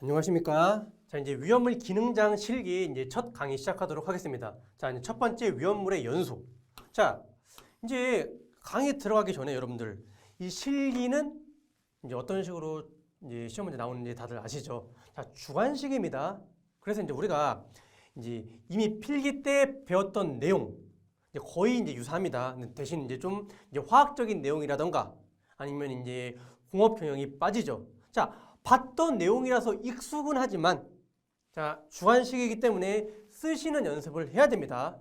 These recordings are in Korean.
안녕하십니까? 자, 이제 위험물 기능장 실기 이제 첫 강의 시작하도록 하겠습니다. 자, 이제 첫 번째 위험물의 연소. 자, 이제 강의 들어가기 전에 여러분들 이 실기는 이제 어떤 식으로 이제 시험 문제 나오는지 다들 아시죠? 자, 주관식입니다. 그래서 이제 우리가 이제 이미 필기 때 배웠던 내용 이제 거의 이제 유사합니다. 대신 이제 좀 이제 화학적인 내용이라던가 아니면 이제 공업 경영이 빠지죠. 자, 봤던 내용이라서 익숙은 하지만 자, 주관식이기 때문에 쓰시는 연습을 해야 됩니다.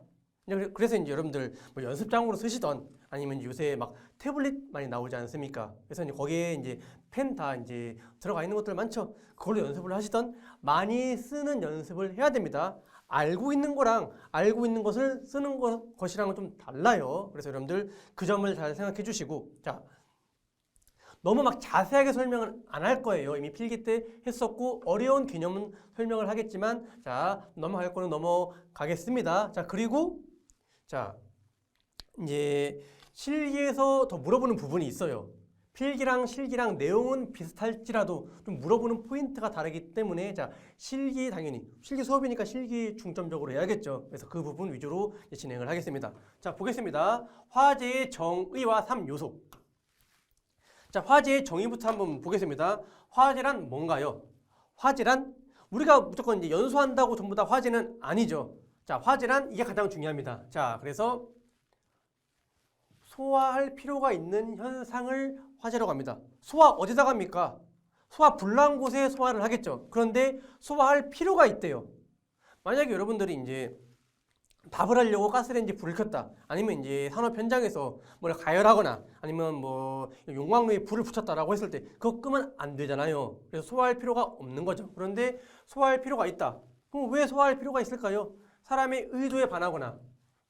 그래서 이제 여러분들 뭐 연습장으로 쓰시던 아니면 요새 막 태블릿 많이 나오지 않습니까? 그래서 이제 거기에 이제 펜 다 이제 들어가 있는 것들 많죠. 그걸로 연습을 하시던 많이 쓰는 연습을 해야 됩니다. 알고 있는 거랑 알고 있는 것을 쓰는 것이랑은 좀 달라요. 그래서 여러분들 그 점을 잘 생각해 주시고 자. 너무 막 자세하게 설명을 안 할 거예요. 이미 필기 때 했었고 어려운 개념은 설명을 하겠지만 자, 넘어갈 거는 넘어가겠습니다. 자, 그리고 자, 이제 실기에서 더 물어보는 부분이 있어요. 필기랑 실기랑 내용은 비슷할지라도 좀 물어보는 포인트가 다르기 때문에 자, 실기 당연히 실기 수업이니까 실기 중점적으로 해야겠죠. 그래서 그 부분 위주로 진행을 하겠습니다. 자, 보겠습니다. 화재의 정의와 3요소. 자, 화재의 정의부터 한번 보겠습니다. 화재란 뭔가요? 화재란 우리가 무조건 이제 연소한다고 전부 다 화재는 아니죠. 자, 화재란 이게 가장 중요합니다. 자, 그래서 소화할 필요가 있는 현상을 화재라고 합니다. 소화 어디다 갑니까? 소화 불난 곳에 소화를 하겠죠. 그런데 소화할 필요가 있대요. 만약에 여러분들이 이제 밥을 하려고 가스레인지 불을 켰다. 아니면 이제 산업 현장에서 뭘 가열하거나 아니면 뭐 용광로에 불을 붙였다라고 했을 때 그거 끄면 안 되잖아요. 그래서 소화할 필요가 없는 거죠. 그런데 소화할 필요가 있다. 그럼 왜 소화할 필요가 있을까요? 사람의 의도에 반하거나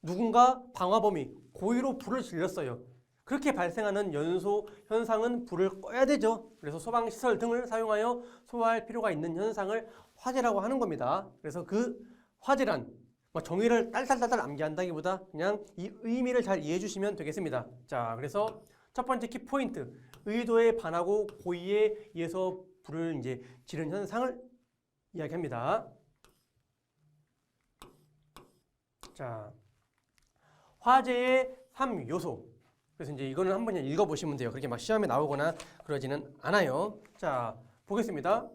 누군가 방화범이 고의로 불을 질렀어요. 그렇게 발생하는 연소 현상은 불을 꺼야 되죠. 그래서 소방시설 등을 사용하여 소화할 필요가 있는 현상을 화재라고 하는 겁니다. 그래서 그 화재란 정의를 딸딸딸 암기한다기보다 그냥 이 의미를 잘 이해해 주시면 되겠습니다. 자, 그래서 첫 번째 키포인트, 의도에 반하고 고의에 의해서 불을 이제 지른 현상을 이야기합니다. 자, 화재의 3요소. 그래서 이제 이거는 한번 읽어보시면 돼요. 그렇게 막 시험에 나오거나 그러지는 않아요. 자, 보겠습니다.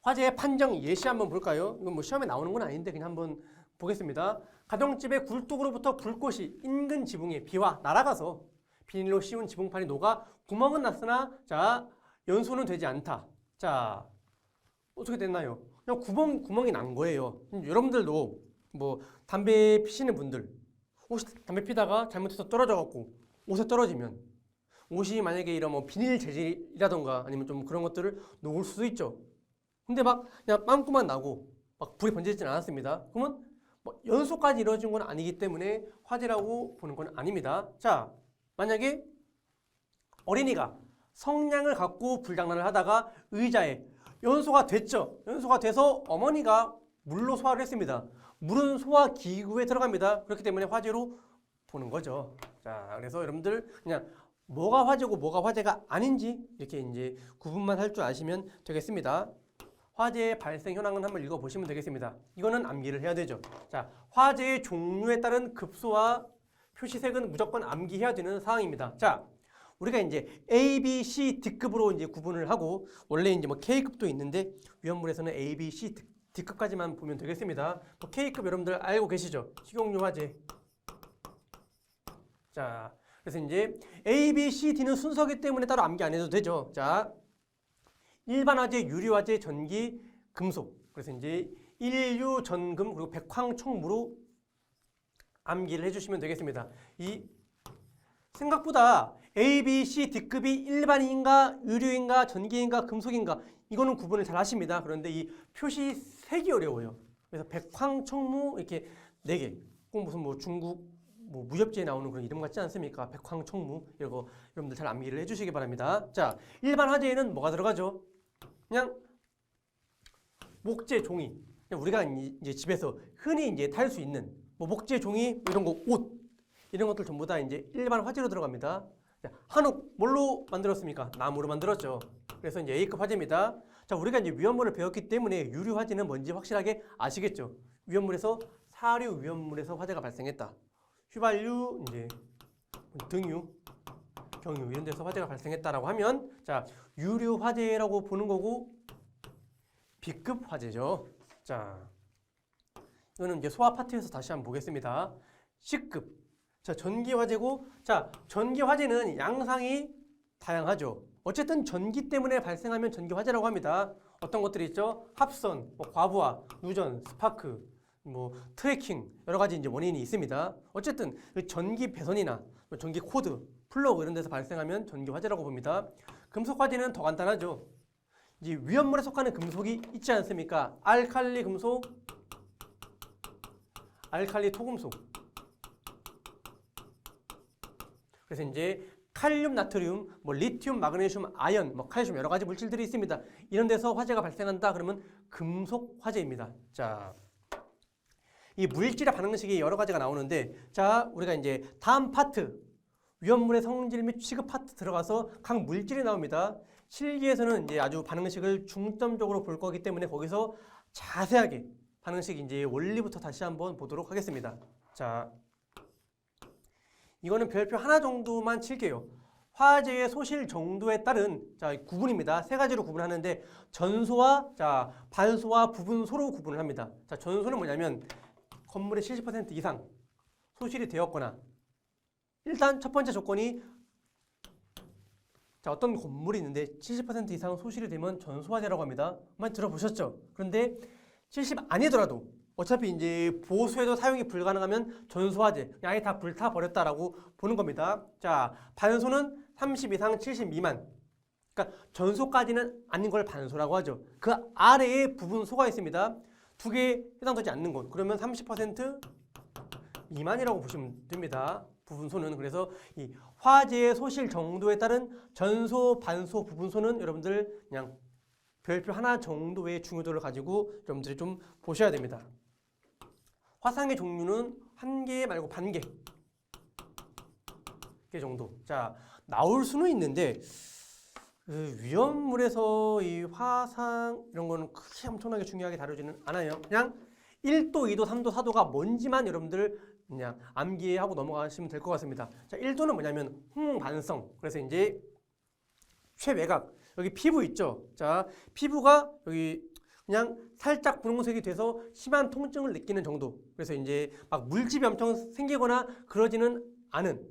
화재의 판정 예시 한번 볼까요? 이건 뭐 시험에 나오는 건 아닌데 그냥 한번 보겠습니다. 가정집의 굴뚝으로부터 불꽃이 인근 지붕에 비와 날아가서 비닐로 씌운 지붕판이 녹아 구멍은 났으나 자, 연소는 되지 않다. 자, 어떻게 됐나요? 그냥 구멍이 난 거예요. 여러분들도 뭐 담배 피시는 분들 혹시 담배 피다가 잘못해서 떨어져 갖고 옷에 떨어지면 옷이 만약에 이런 뭐 비닐 재질이라던가 아니면 좀 그런 것들을 녹을 수도 있죠. 근데 막 그냥 빵꾸만 나고 막 불이 번지진 않았습니다. 그러면 뭐 연소까지 이루어진 건 아니기 때문에 화재라고 보는 건 아닙니다. 자, 만약에 어린이가 성냥을 갖고 불장난을 하다가 의자에 연소가 됐죠. 연소가 돼서 어머니가 물로 소화를 했습니다. 물은 소화 기구에 들어갑니다. 그렇기 때문에 화재로 보는 거죠. 자, 그래서 여러분들 그냥 뭐가 화재고 뭐가 화재가 아닌지 이렇게 이제 구분만 할 줄 아시면 되겠습니다. 화재의 발생 현황은 한번 읽어보시면 되겠습니다. 이거는 암기를 해야 되죠. 자, 화재의 종류에 따른 급소와 표시색은 무조건 암기해야 되는 사항입니다. 자, 우리가 이제 A, B, C D급으로 이제 구분을 하고 원래 이제 뭐 K급도 있는데 위험물에서는 A, B, C D급까지만 보면 되겠습니다. 뭐 K급 여러분들 알고 계시죠? 식용유 화재. 자, 그래서 이제 A, B, C, D는 순서기 때문에 따로 암기 안 해도 되죠. 자. 일반 화재, 유리 화재, 전기, 금속. 그래서 이제 일유, 전금, 그리고 백황총무로 암기를 해주시면 되겠습니다. 이 생각보다 A, B, C, D급이 일반인가, 유류인가, 전기인가, 금속인가 이거는 구분을 잘 하십니다. 그런데 이 표시색이 어려워요. 그래서 백황총무 이렇게 4개. 꼭 무슨 뭐 중국 뭐 무협지에 나오는 그런 이름 같지 않습니까? 백황총무 이런 거 여러분들 잘 암기를 해주시기 바랍니다. 자, 일반 화재에는 뭐가 들어가죠? 그냥 목재, 종이. 그냥 우리가 이제 집에서 흔히 이제 탈 수 있는 뭐 목재, 종이 이런 거, 옷 이런 것들 전부 다 이제 일반 화재로 들어갑니다. 자, 한옥 뭘로 만들었습니까? 나무로 만들었죠. 그래서 이제 A급 화재입니다. 자, 우리가 이제 위험물을 배웠기 때문에 유류 화재는 뭔지 확실하게 아시겠죠? 위험물에서 사류 위험물에서 화재가 발생했다. 휘발유, 이제 등유, 경유 이런 데서 화재가 발생했다라고 하면 자, 유류 화재라고 보는 거고 B급 화재죠. 자, 이거는 이제 소화 파트에서 다시 한번 보겠습니다. C급. 자, 전기 화재고 자, 전기 화재는 양상이 다양하죠. 어쨌든 전기 때문에 발생하면 전기 화재라고 합니다. 어떤 것들이 있죠? 합선, 과부하, 누전, 스파크, 트래킹 여러 가지 이제 원인이 있습니다. 어쨌든 전기 배선이나 전기 코드, 플러그 이런 데서 발생하면 전기 화재라고 봅니다. 금속 화재는 더 간단하죠. 이제 위험물에 속하는 금속이 있지 않습니까? 알칼리 금속, 알칼리 토금속. 그래서 이제 칼륨, 나트륨, 리튬, 마그네슘, 아연, 칼슘 여러 가지 물질들이 있습니다. 이런 데서 화재가 발생한다 그러면 금속 화재입니다. 자, 이 물질의 반응식이 여러 가지가 나오는데 자, 우리가 이제 다음 파트 위험물의 성질 및 취급 파트 들어가서 각 물질이 나옵니다. 실기에서는 이제 아주 반응식을 중점적으로 볼 거기 때문에 거기서 자세하게 반응식 이제 원리부터 다시 한번 보도록 하겠습니다. 자, 이거는 별표 하나 정도만 칠게요. 화재의 소실 정도에 따른 자, 구분입니다. 세 가지로 구분하는데 전소와 자, 반소와 부분소로 구분을 합니다. 자, 전소는 뭐냐면 건물의 70% 이상 소실이 되었거나 일단 첫 번째 조건이 자, 어떤 건물이 있는데 70% 이상 소실이 되면 전소화재라고 합니다. 많이 들어보셨죠? 그런데 70 아니더라도 어차피 이제 보수에도 사용이 불가능하면 전소화재, 아예 다 불타버렸다라고 보는 겁니다. 자, 반소는 30 이상 70 미만. 그러니까 전소까지는 아닌 걸 반소라고 하죠. 그 아래에 부분소가 있습니다. 두 개 해당되지 않는 곳. 그러면 30% 미만이라고 보시면 됩니다. 부분소는. 그래서 이 화재의 소실 정도에 따른 전소, 반소, 부분소는 여러분들 그냥 별표 하나 정도의 중요도를 가지고 여러분들이 좀 보셔야 됩니다. 화상의 종류는 한 개 말고 반 개. 개 정도. 자, 나올 수는 있는데 위험물에서 이 화상 이런 거는 크게 엄청나게 중요하게 다루지는 않아요. 그냥 1도, 2도, 3도, 4도가 뭔지만 여러분들 그냥 암기하고 넘어가시면 될 것 같습니다. 자, 1도는 뭐냐면 홍반성. 그래서 이제 최외곽. 여기 피부 있죠. 자, 피부가 여기 그냥 살짝 분홍색이 돼서 심한 통증을 느끼는 정도. 그래서 이제 막 물집이 엄청 생기거나 그러지는 않은.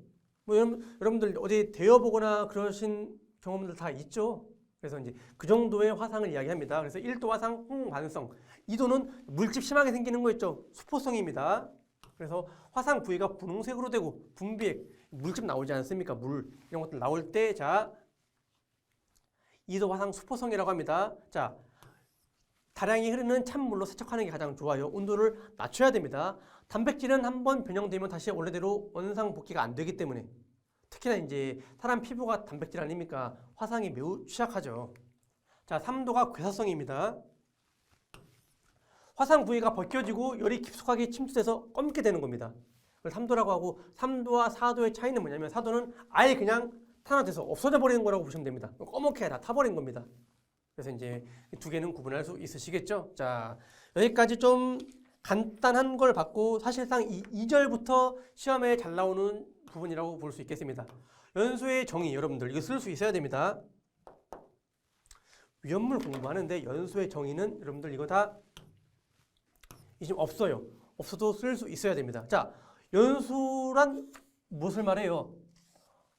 여러분들 어디 데워보거나 그러신 경험들 다 있죠. 그래서 이제 그 정도의 화상을 이야기합니다. 그래서 1도 화상 홍반성. 2도는 물집 심하게 생기는 거 있죠. 수포성입니다. 그래서 화상 부위가 분홍색으로 되고 분비액, 물집 나오지 않습니까? 물 이런 것들 나올 때 자, 2도 화상 수포성이라고 합니다. 자, 다량이 흐르는 찬물로 세척하는 게 가장 좋아요. 온도를 낮춰야 됩니다. 단백질은 한번 변형되면 다시 원래대로 원상 복귀가 안 되기 때문에 특히나 이제 사람 피부가 단백질 아닙니까? 화상이 매우 취약하죠. 자, 3도가 괴사성입니다. 화상 부위가 벗겨지고 열이 깊숙하게 침투돼서 검게 되는 겁니다. 그걸 3도라고 하고 3도와 4도의 차이는 뭐냐면 4도는 아예 그냥 탄화돼서 없어져 버리는 거라고 보시면 됩니다. 검게 다 타버린 겁니다. 그래서 이제 두 개는 구분할 수 있으시겠죠? 자, 여기까지 좀 간단한 걸 받고 사실상 이 2절부터 시험에 잘 나오는 부분이라고 볼 수 있겠습니다. 연소의 정의 여러분들 이거 쓸 수 있어야 됩니다. 위험물 공부하는데 연소의 정의는 여러분들 이거 다 이제 없어요. 없어도 쓸 수 있어야 됩니다. 자, 연소란 무엇을 말해요?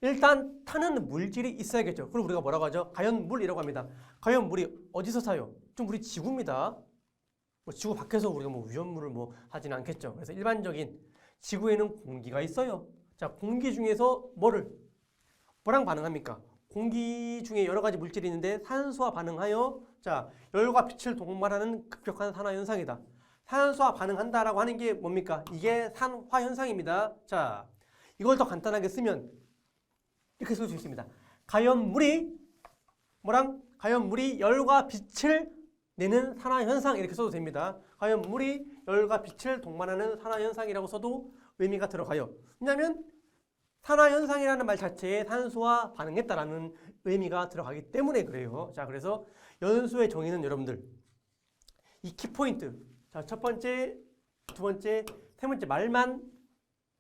일단 타는 물질이 있어야겠죠. 그럼 우리가 뭐라고 하죠? 가연물이라고 합니다. 가연물이 어디서 사요? 좀 우리 지구입니다. 지구 밖에서 우리가 위험물을 하지는 않겠죠. 그래서 일반적인 지구에는 공기가 있어요. 자, 공기 중에서 뭐랑 반응합니까? 공기 중에 여러 가지 물질이 있는데 산소와 반응하여 자, 열과 빛을 동반하는 급격한 산화 현상이다. 산소와 반응한다라고 하는 게 뭡니까? 이게 산화 현상입니다. 자, 이걸 더 간단하게 쓰면 이렇게 쓸 수 있습니다. 가연물이 가연물이 열과 빛을 내는 산화 현상 이렇게 써도 됩니다. 가연물이 열과 빛을 동반하는 산화 현상이라고 써도 의미가 들어가요. 왜냐하면 산화현상이라는 말 자체에 산소와 반응했다라는 의미가 들어가기 때문에 그래요. 자, 그래서 연소의 정의는 여러분들 이 키포인트, 자, 첫 번째, 두 번째, 세 번째 말만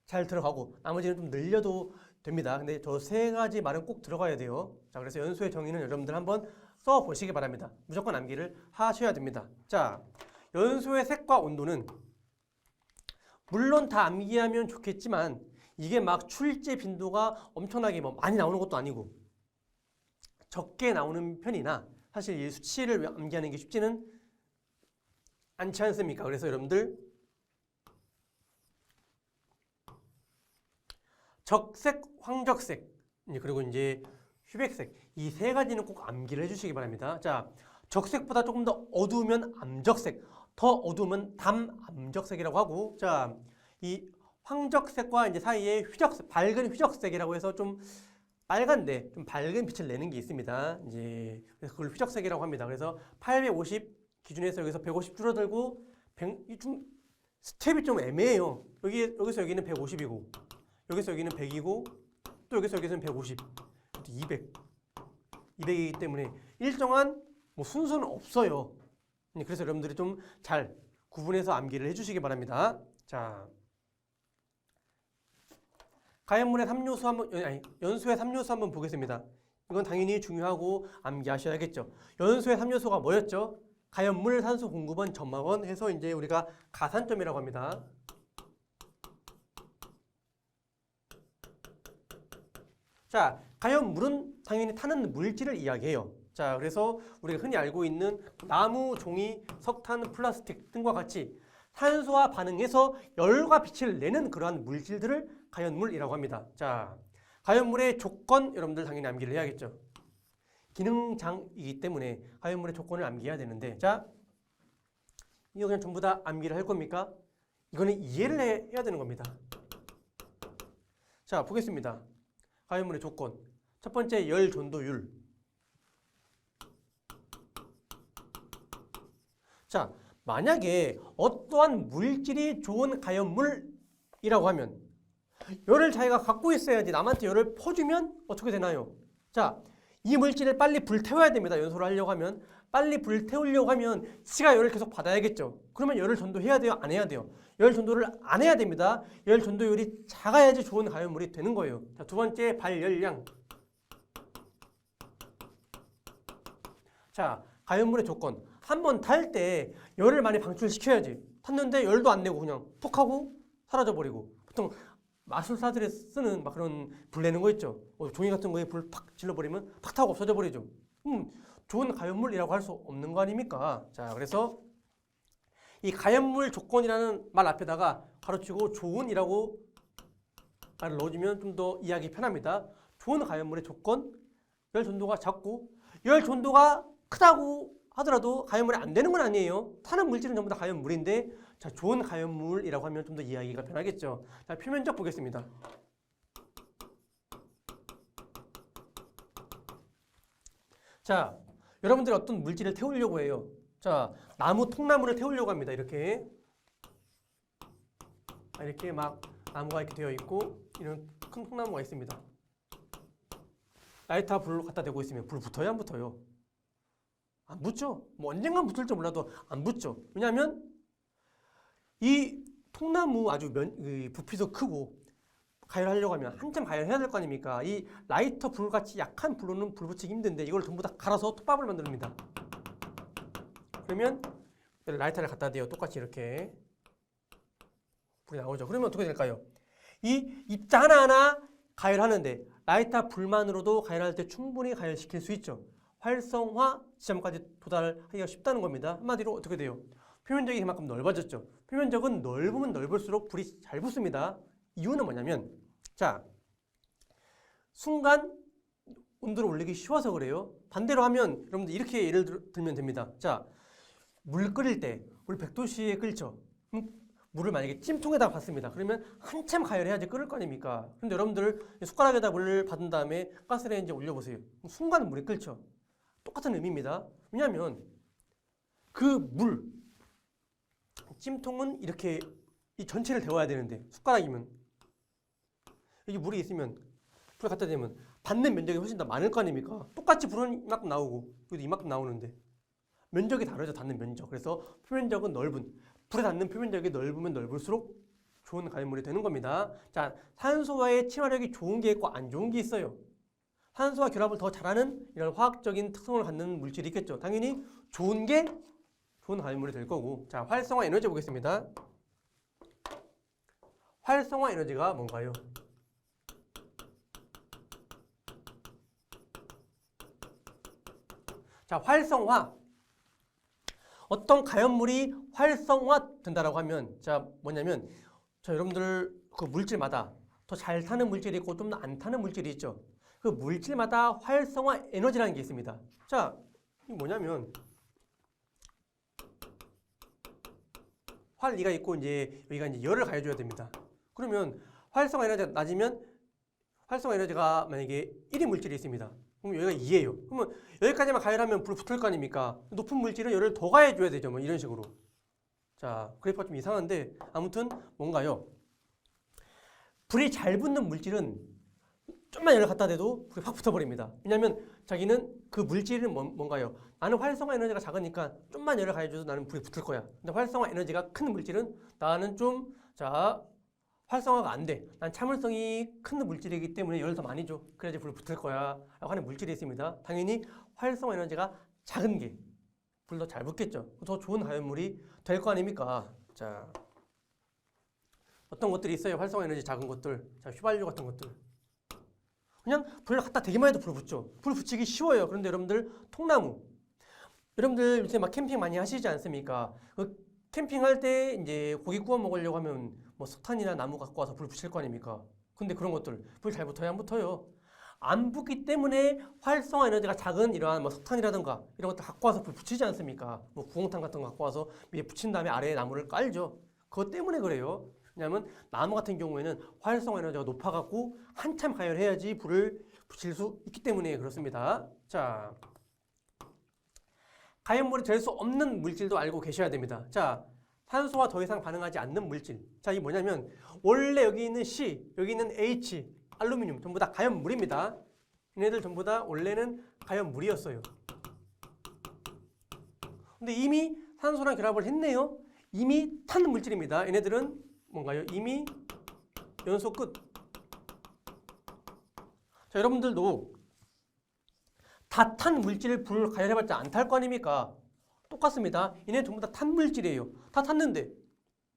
잘 들어가고 나머지는 좀 늘려도 됩니다. 근데 저 세 가지 말은 꼭 들어가야 돼요. 자, 그래서 연소의 정의는 여러분들 한번 써보시기 바랍니다. 무조건 암기를 하셔야 됩니다. 자, 연소의 색과 온도는 물론 다 암기하면 좋겠지만 이게 막 출제 빈도가 엄청나게 뭐 많이 나오는 것도 아니고 적게 나오는 편이나 사실 이 수치를 암기하는 게 쉽지는 않지 않습니까? 그래서 여러분들 적색, 황적색, 그리고 이제 휴백색 이 세 가지는 꼭 암기를 해주시기 바랍니다. 자, 적색보다 조금 더 어두우면 암적색, 더 어두우면 담암적색이라고 하고, 자, 이 황적색과 이제 사이에 휘적색, 밝은 휘적색이라고 해서 좀 빨간데 좀 밝은 빛을 내는 게 있습니다. 이제 그래서 그걸 휘적색이라고 합니다. 그래서 850 기준에서 여기서 150 줄어들고 100, 좀 스텝이 좀 애매해요. 여기서 여기는 150이고 여기서 여기는 100이고 또 여기서는 150, 200, 200이기 때문에 일정한 뭐 순서는 없어요. 그래서 여러분들이 좀 잘 구분해서 암기를 해주시기 바랍니다. 자, 가연물의 3요소 한번, 아니, 연소의 3요소 한번 보겠습니다. 이건 당연히 중요하고 암기하셔야겠죠. 연소의 3요소가 뭐였죠? 가연물, 산소, 공급원, 점막원 해서 이제 우리가 가산점이라고 합니다. 자, 가연물은 당연히 타는 물질을 이야기해요. 자, 그래서 우리가 흔히 알고 있는 나무, 종이, 석탄, 플라스틱 등과 같이 산소와 반응해서 열과 빛을 내는 그러한 물질들을 가연물이라고 합니다. 자, 가연물의 조건 여러분들 당연히 암기를 해야겠죠. 기능장이기 때문에 가연물의 조건을 암기해야 되는데, 자, 이거 그냥 전부 다 암기를 할 겁니까? 이거는 이해를 해야 되는 겁니다. 자, 보겠습니다. 가연물의 조건. 첫 번째, 열 전도율. 자, 만약에 어떠한 물질이 좋은 가연물이라고 하면 열을 자기가 갖고 있어야지 남한테 열을 퍼주면 어떻게 되나요? 자, 이 물질을 빨리 불태워야 됩니다. 연소를 하려고 하면. 빨리 불태우려고 하면 지가 열을 계속 받아야겠죠. 그러면 열을 전도해야 돼요? 안 해야 돼요? 열 전도를 안 해야 됩니다. 열 전도율이 작아야지 좋은 가연물이 되는 거예요. 자, 두 번째, 발열량. 자, 가연물의 조건. 한번 탈 때 열을 많이 방출시켜야지. 탔는데 열도 안 내고 그냥 푹 하고 사라져버리고. 보통 마술사들이 쓰는 막 그런 불 내는 거 있죠. 종이 같은 거에 불 팍 질러버리면 팍 타고 없어져 버리죠. 좋은 가연물이라고 할 수 없는 거 아닙니까? 자, 그래서 이 가연물 조건이라는 말 앞에다가 가로치고 좋은이라고 말을 넣어주면 좀 더 이해하기 편합니다. 좋은 가연물의 조건, 열 전도가 작고 열 전도가 크다고 하더라도 가연물이 안 되는 건 아니에요. 타는 물질은 전부 다 가연물인데, 자, 좋은 가연물이라고 하면 좀 더 이해하기가 편하겠죠. 자, 표면적 보겠습니다. 자, 여러분들이 어떤 물질을 태우려고 해요. 자, 나무, 통나무를 태우려고 합니다. 이렇게 막 나무가 이렇게 되어 있고 이런 큰 통나무가 있습니다. 라이터 불로 갖다 대고 있으면 불 붙어요? 안 붙어요? 안 붙죠? 뭐 언젠간 붙을지 몰라도 안 붙죠. 왜냐하면 이 통나무 아주 부피도 크고 가열하려고 하면 한참 가열해야 될 거 아닙니까? 이 라이터 불같이 약한 불로는 불 붙이기 힘든데 이걸 전부 다 갈아서 톱밥을 만듭니다. 그러면 라이터를 갖다 대요. 똑같이 이렇게 불이 나오죠. 그러면 어떻게 될까요? 이 입자 하나하나 가열하는데 라이터 불만으로도 가열할 때 충분히 가열시킬 수 있죠. 활성화 지점까지 도달하기가 쉽다는 겁니다. 한마디로 어떻게 돼요? 표면적이 그만큼 넓어졌죠. 표면적은 넓으면 넓을수록 불이 잘 붙습니다. 이유는 뭐냐면, 자, 순간 온도를 올리기 쉬워서 그래요. 반대로 하면 여러분들 이렇게 예를 들면 됩니다. 자, 물 끓일 때 우리 100도씨에 끓죠. 물을 만약에 찜통에다가 붓습니다. 그러면 한참 가열해야지 끓을 거 아닙니까? 근데 여러분들 숟가락에다 물을 받은 다음에 가스레인지에 올려보세요. 순간 물이 끓죠. 똑같은 의미입니다. 왜냐하면 그 물, 찜통은 이렇게 이 전체를 데워야 되는데 숟가락이면 여기 물이 있으면 불을 갖다 대면 받는 면적이 훨씬 더 많을 거 아닙니까? 똑같이 불은 이만큼 나오고 여기도 이만큼 나오는데 면적이 다르죠. 닿는 면적. 그래서 표면적은 넓은, 불에 닿는 표면적이 넓으면 넓을수록 좋은 가연물이 되는 겁니다. 자, 산소와의 친화력이 좋은 게 있고 안 좋은 게 있어요. 산소와 결합을 더 잘하는 이런 화학적인 특성을 갖는 물질이 있겠죠. 당연히 좋은 게 좋은 가연물이 될 거고. 자, 활성화 에너지 보겠습니다. 활성화 에너지가 뭔가요? 자, 활성화. 어떤 가연물이 활성화 된다라고 하면, 자, 뭐냐면, 자, 여러분들 그 물질마다 더 잘 타는 물질이 있고 좀 더 안 타는 물질이 있죠. 그 물질마다 활성화 에너지라는 게 있습니다. 자, 이게 뭐냐면, 활리가 있고 이제 여기가 이제 열을 가해줘야 됩니다. 그러면 활성화 에너지가 낮으면 활성화 에너지가 만약에 1인 물질이 있습니다. 그럼 여기가 2예요. 그러면 여기까지만 가열하면 불 붙을 거 아닙니까? 높은 물질은 열을 더 가해줘야 되죠. 뭐 이런 식으로. 자, 그래프가 좀 이상한데 아무튼 뭔가요? 불이 잘 붙는 물질은 좀만 열을 갖다 대도 불이 확 붙어버립니다. 왜냐하면 자기는 그 물질은 뭔가요? 나는 활성화 에너지가 작으니까 좀만 열을 가해줘도 나는 불이 붙을 거야. 근데 활성화 에너지가 큰 물질은 나는 좀, 자, 활성화가 안 돼. 난 참을성이 큰 물질이기 때문에 열을 더 많이 줘. 그래야지 불이 붙을 거야. 라고 하는 물질이 있습니다. 당연히 활성화 에너지가 작은 게 불 더 잘 붙겠죠. 더 좋은 가연물이 될 거 아닙니까? 자, 어떤 것들이 있어요? 활성화 에너지 작은 것들. 자, 휘발유 같은 것들. 그냥 불을 갖다 대기만 해도 불 붙죠. 불 붙이기 쉬워요. 그런데 여러분들 통나무. 여러분들 요새 막 캠핑 많이 하시지 않습니까? 그 캠핑할 때 이제 고기 구워 먹으려고 하면 뭐 석탄이나 나무 갖고 와서 불 붙일 거 아닙니까? 근데 그런 것들 불 잘 붙어요? 안 붙어요? 안 붙기 때문에 활성화 에너지가 작은 이러한 뭐 석탄이라든가 이런 것들 갖고 와서 불 붙이지 않습니까? 뭐 구공탄 같은 거 갖고 와서 위에 붙인 다음에 아래에 나무를 깔죠. 그것 때문에 그래요. 왜냐하면 나무 같은 경우에는 활성화 에너지가 높아갖고 한참 가열해야지 불을 붙일 수 있기 때문에 그렇습니다. 자, 가연물이 될 수 없는 물질도 알고 계셔야 됩니다. 자, 산소와 더 이상 반응하지 않는 물질. 자, 이게 뭐냐면 원래 여기 있는 C, 여기 있는 H, 알루미늄 전부 다 가연물입니다. 얘네들 전부 다 원래는 가연물이었어요. 근데 이미 산소랑 결합을 했네요. 이미 탄 물질입니다. 얘네들은 뭔가요? 이미 연소 끝. 자, 여러분들도 다 탄 물질을 불 가열해봤자 안 탈 거 아닙니까? 똑같습니다. 얘네 전부 다 탄 물질이에요. 다 탔는데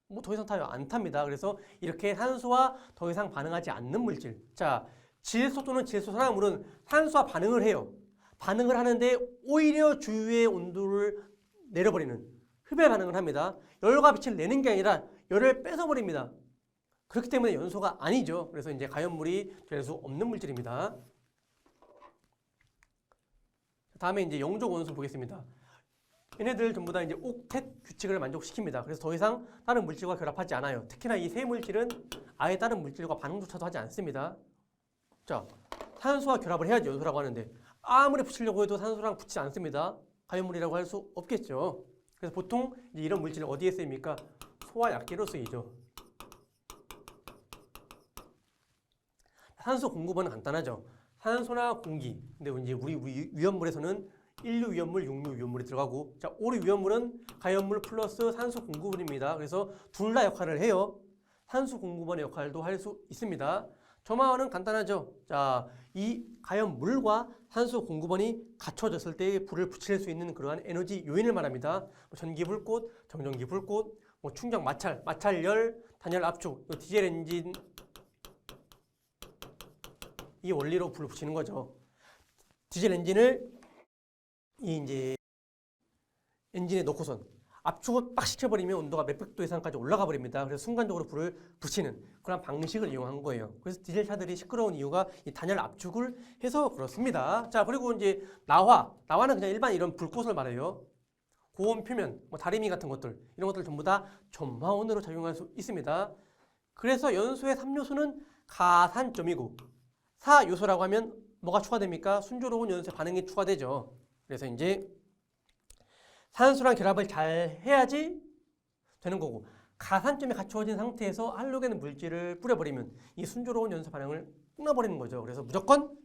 뭐 더 이상 타요? 안 탑니다. 그래서 이렇게 산소와 더 이상 반응하지 않는 물질. 자, 질소 또는 질소산화물은 산소와 반응을 해요. 반응을 하는데 오히려 주위의 온도를 내려버리는 흡열 반응을 합니다. 열과 빛을 내는 게 아니라 열을 뺏어버립니다. 그렇기 때문에 연소가 아니죠. 그래서 이제 가연물이 될 수 없는 물질입니다. 다음에 이제 영적 원소 보겠습니다. 얘네들 전부 다 이제 옥텟 규칙을 만족시킵니다. 그래서 더 이상 다른 물질과 결합하지 않아요. 특히나 이 세 물질은 아예 다른 물질과 반응조차도 하지 않습니다. 자, 산소와 결합을 해야지 연소라고 하는데 아무리 붙이려고 해도 산소랑 붙지 않습니다. 가연물이라고 할 수 없겠죠. 그래서 보통 이제 이런 물질은 어디에 쓰입니까? 소화 약재로 쓰이죠. 산소 공급원은 간단하죠. 산소나 공기. 근데 이제 우리 위험물에서는 1류 위험물, 6류 위험물이 들어가고, 자, 5류 위험물은 가연물 플러스 산소 공급원입니다. 그래서 둘 다 역할을 해요. 산소 공급원의 역할도 할 수 있습니다. 점화원은 간단하죠. 자, 이 가연물과 산소 공급원이 갖춰졌을 때 불을 붙일 수 있는 그러한 에너지 요인을 말합니다. 뭐 전기 불꽃, 정전기 불꽃, 뭐 충격 마찰, 마찰열, 단열 압축, 디젤 엔진 이 원리로 불을 붙이는 거죠. 디젤 엔진을 이제 엔진에 넣고선 압축을 빡 시켜버리면 온도가 몇백 도 이상까지 올라가 버립니다. 그래서 순간적으로 불을 붙이는 그런 방식을 이용한 거예요. 그래서 디젤차들이 시끄러운 이유가 이 단열 압축을 해서 그렇습니다. 자, 그리고 이제 나화는 그냥 일반 이런 불꽃을 말해요. 고온 표면, 뭐 다리미 같은 것들 이런 것들 전부 다 점화원으로 작용할 수 있습니다. 그래서 연소의 3요소는 가산점이고 4요소라고 하면 뭐가 추가됩니까? 순조로운 연소의 반응이 추가되죠. 그래서 이제 산소랑 결합을 잘 해야지 되는 거고 가산점이 갖추어진 상태에서 할로겐 물질을 뿌려버리면 이 순조로운 연소 반응을 끊어버리는 거죠. 그래서 무조건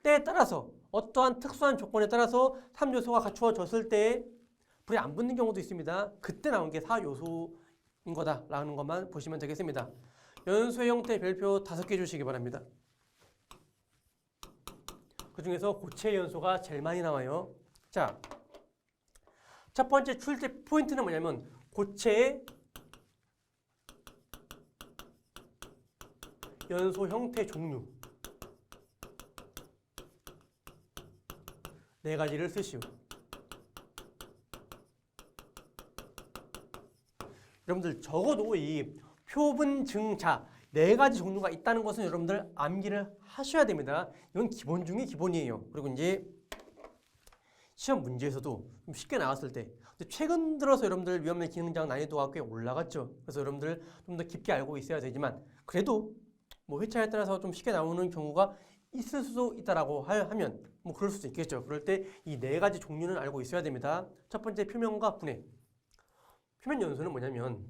때에 따라서 어떠한 특수한 조건에 따라서 3요소가 갖추어졌을 때 불이 안 붙는 경우도 있습니다. 그때 나온 게 4요소인 거다라는 것만 보시면 되겠습니다. 연소의 형태 별표 5개 주시기 바랍니다. 그 중에서 고체 연소가 제일 많이 나와요. 자, 첫 번째 출제 포인트는 뭐냐면 고체의 연소 형태 종류 4가지를 쓰시오. 여러분들 적어도 이 표분, 증, 자 4가지 종류가 있다는 것은 여러분들 암기를 하셔야 됩니다. 이건 기본 중에 기본이에요. 그리고 이제 시험 문제에서도 좀 쉽게 나왔을 때 최근 들어서 여러분들 위험물 기능장 난이도가 꽤 올라갔죠. 그래서 여러분들 좀 더 깊게 알고 있어야 되지만 그래도 뭐 회차에 따라서 좀 쉽게 나오는 경우가 있을 수도 있다라고 하면 뭐 그럴 수도 있겠죠. 그럴 때 이 4가지 종류는 알고 있어야 됩니다. 첫 번째 표면과 분해. 표면 연소는 뭐냐면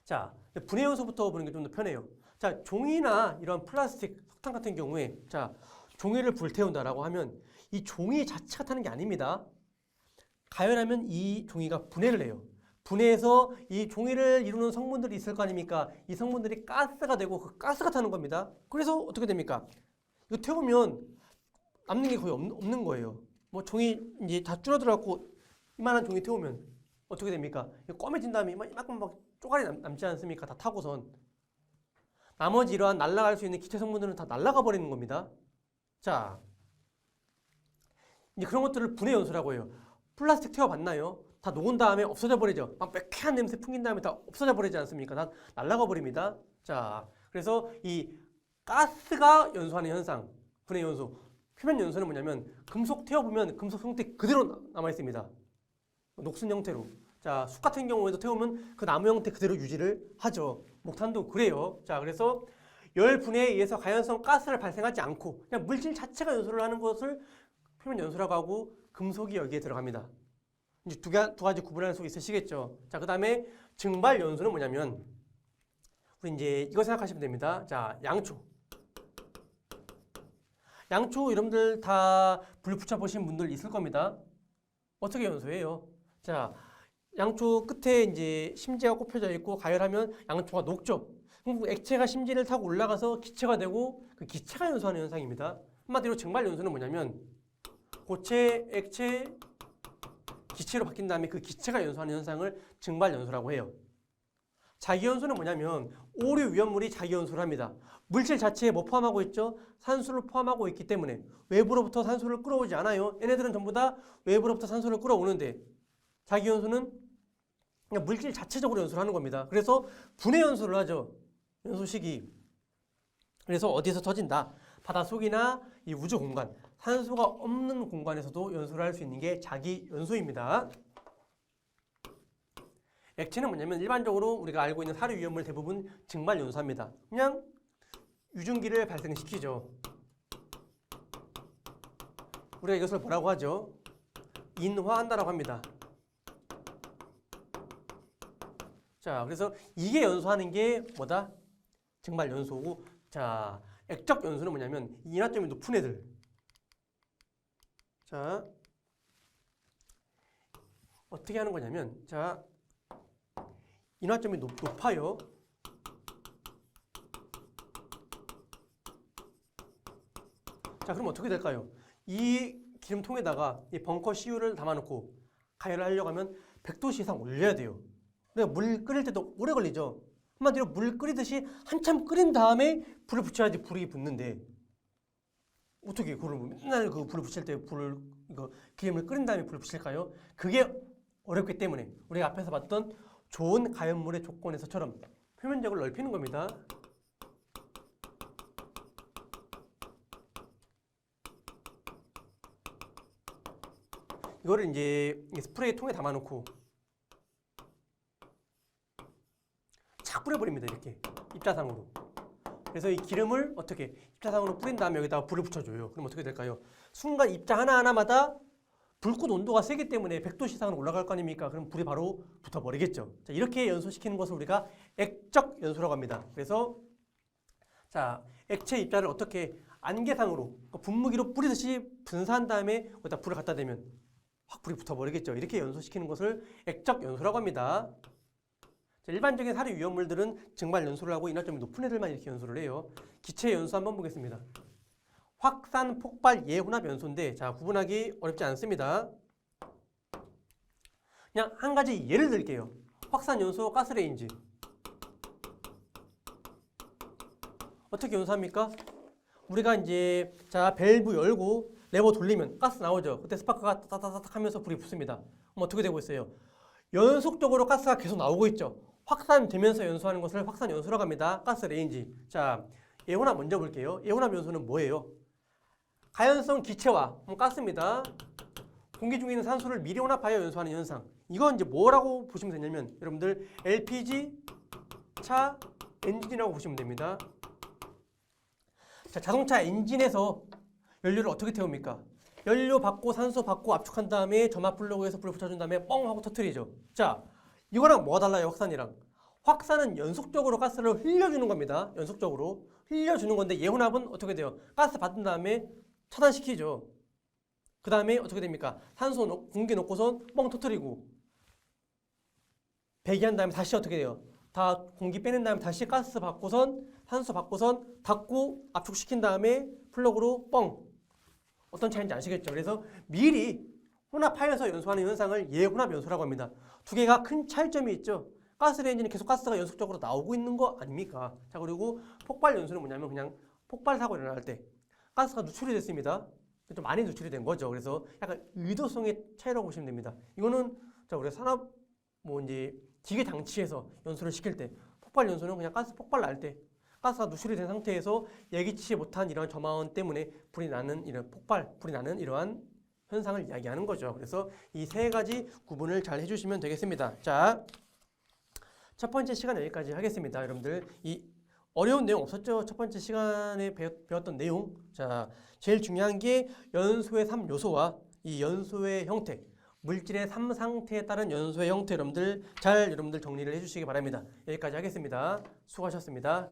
자 분해 연소부터 보는 게 좀 더 편해요. 자 종이나 이런 플라스틱, 석탄 같은 경우에 자 종이를 불태운다라고 하면 이 종이 자체가 타는 게 아닙니다. 가열하면 이 종이가 분해를 해요. 분해해서 이 종이를 이루는 성분들이 있을 거 아닙니까? 이 성분들이 가스가 되고 그 가스가 타는 겁니다. 그래서 어떻게 됩니까? 이거 태우면 남는 게 거의 없는 거예요. 뭐 종이 이제 다 줄어들어갖고 이만한 종이 태우면 어떻게 됩니까? 검해진 다음에 이만큼 막 쪼가리 남지 않습니까? 다 타고선. 나머지 이러한 날아갈 수 있는 기체 성분들은 다 날아가 버리는 겁니다. 자, 이제 그런 것들을 분해 연소라고 해요. 플라스틱 태워봤나요? 다 녹은 다음에 없어져 버리죠. 막 매캐한 냄새 풍긴 다음에 다 없어져 버리지 않습니까? 다 날아가 버립니다. 자, 그래서 이 가스가 연소하는 현상, 분해 연소, 표면 연소는 뭐냐면 금속 태워보면 금속 형태 그대로 남아 있습니다. 녹슨 형태로. 자, 숯 같은 경우에도 태우면 그 나무 형태 그대로 유지를 하죠. 목탄도 그래요. 자, 그래서 열 분해에 의해서 가연성 가스를 발생하지 않고 그냥 물질 자체가 연소를 하는 것을 표면 연소라고 하고 금속이 여기에 들어갑니다. 이제 두 가지 구분할 수 있으시겠죠. 자, 그 다음에 증발 연소는 뭐냐면 우리 이제 이거 생각하시면 됩니다. 자, 양초. 양초 여러분들 다 불 붙여보신 분들 있을 겁니다. 어떻게 연소해요? 자, 양초 끝에 이제 심지가 꼽혀져 있고 가열하면 양초가 녹죠. 그럼 그 액체가 심지를 타고 올라가서 기체가 되고 그 기체가 연소하는 현상입니다. 한마디로 증발 연소는 뭐냐면 고체, 액체, 기체로 바뀐 다음에 그 기체가 연소하는 현상을 증발 연소라고 해요. 자기 연소는 뭐냐면 오류 위험물이 자기 연소를 합니다. 물질 자체에 뭐 포함하고 있죠? 산소를 포함하고 있기 때문에 외부로부터 산소를 끌어오지 않아요. 얘네들은 전부 다 외부로부터 산소를 끌어오는데 자기 연소는 그냥 물질 자체적으로 연소를 하는 겁니다. 그래서 분해 연소를 하죠. 연소식이. 그래서 어디서 터진다? 바닷속이나 이 우주 공간, 산소가 없는 공간에서도 연소를 할 수 있는 게 자기 연소입니다. 액체는 뭐냐면 일반적으로 우리가 알고 있는 사료 위험물 대부분 증발 연소합니다. 그냥 유증기를 발생시키죠. 우리가 이것을 뭐라고 하죠? 인화한다라고 합니다. 자, 그래서 이게 연소하는 게 뭐다? 증발 연소고, 자, 액적 연소는 뭐냐면 인화점이 높은 애들. 자, 어떻게 하는 거냐면, 자, 인화점이 높아요. 자, 그럼 어떻게 될까요? 이 기름통에다가 이 벙커 CU를 담아놓고 가열을 하려고 하면 100도씨 이상 올려야 돼요. 근데 물 끓일 때도 오래 걸리죠. 한마디로 물 끓이듯이 한참 끓인 다음에 불을 붙여야지 불이 붙는데 어떻게 그걸 맨날 그 불을 붙일 때 이거 기름을 끓인 다음에 불을 붙일까요? 그게 어렵기 때문에 우리가 앞에서 봤던 좋은 가연물의 조건에서처럼 표면적을 넓히는 겁니다. 이거를 이제 스프레이 통에 담아놓고 착 뿌려버립니다. 이렇게 입자상으로. 그래서 이 기름을 어떻게 입자상으로 뿌린 다음에 여기다가 불을 붙여줘요. 그럼 어떻게 될까요? 순간 입자 하나하나마다 불꽃 온도가 세기 때문에 100도 이상으로 올라갈 거 아닙니까? 그럼 불이 바로 붙어버리겠죠. 자, 이렇게 연소시키는 것을 우리가 액적 연소라고 합니다. 그래서 자, 액체 입자를 어떻게 안개상으로 분무기로 뿌리듯이 분사한 다음에 거기다 불을 갖다 대면 확 불이 붙어버리겠죠. 이렇게 연소시키는 것을 액적 연소라고 합니다. 자, 일반적인 사료 위험물들은 증발 연소를 하고 인화점이 높은 애들만 이렇게 연소를 해요. 기체 연소 한번 보겠습니다. 확산, 폭발, 예혼합 연소인데 자, 구분하기 어렵지 않습니다. 그냥 한 가지 예를 들게요. 확산 연소 가스레인지. 어떻게 연소합니까? 우리가 이제 자, 밸브 열고 레버 돌리면 가스 나오죠. 그때 스파크가 따다다닥 하면서 불이 붙습니다. 그럼 어떻게 되고 있어요? 연속적으로 가스가 계속 나오고 있죠. 확산되면서 연소하는 것을 확산 연소라고 합니다. 가스레인지. 자, 예혼합 먼저 볼게요. 예혼합 연소는 뭐예요? 가연성 기체와 가스입니다. 공기 중에 있는 산소를 미리 혼합하여 연소하는 현상. 이건 이제 뭐라고 보시면 되냐면 여러분들 LPG 차 엔진이라고 보시면 됩니다. 자, 자동차 엔진에서 연료를 어떻게 태웁니까? 연료 받고 산소 받고 압축한 다음에 점압 플러그에서 불을 붙여준 다음에 뻥 하고 터트리죠. 자, 이거랑 뭐가 달라요? 확산이랑. 확산은 연속적으로 가스를 흘려주는 겁니다. 연속적으로 흘려주는 건데 예혼합은 어떻게 돼요? 가스 받은 다음에 차단시키죠. 그 다음에 어떻게 됩니까? 산소 공기 넣고선 뻥 터트리고 배기한 다음에 다시 어떻게 돼요? 다 공기 빼낸 다음에 다시 가스 받고선 산소 받고선 닫고 압축시킨 다음에 플러그로 뻥. 어떤 차이인지 아시겠죠? 그래서 미리 혼합하여서 연소하는 현상을 예혼합 연소라고 합니다. 두 개가 큰 차이점이 있죠. 가스레인지는 계속 가스가 연속적으로 나오고 있는 거 아닙니까? 자, 그리고 폭발 연소는 뭐냐면 그냥 폭발 사고 일어날 때 가스가 누출이 됐습니다. 좀 많이 누출이 된 거죠. 그래서 약간 의도성의 차이라고 보시면 됩니다. 이거는 자, 우리가 산업 이제 기계 장치에서 연소를 시킬 때 폭발 연소는 그냥 가스 폭발 날 때 가스가 누출이 된 상태에서 예기치 못한 이러한 점화원 때문에 불이 나는 이런 불이 나는 이러한 현상을 이야기하는 거죠. 그래서 이 세 가지 구분을 잘 해주시면 되겠습니다. 자, 첫 번째 시간 여기까지 하겠습니다. 여러분들 이 어려운 내용 없었죠? 첫 번째 시간에 배웠던 내용. 자, 제일 중요한 게 연소의 3요소와 이 연소의 형태, 물질의 3상태에 따른 연소의 형태 여러분들 정리를 해주시기 바랍니다. 여기까지 하겠습니다. 수고하셨습니다.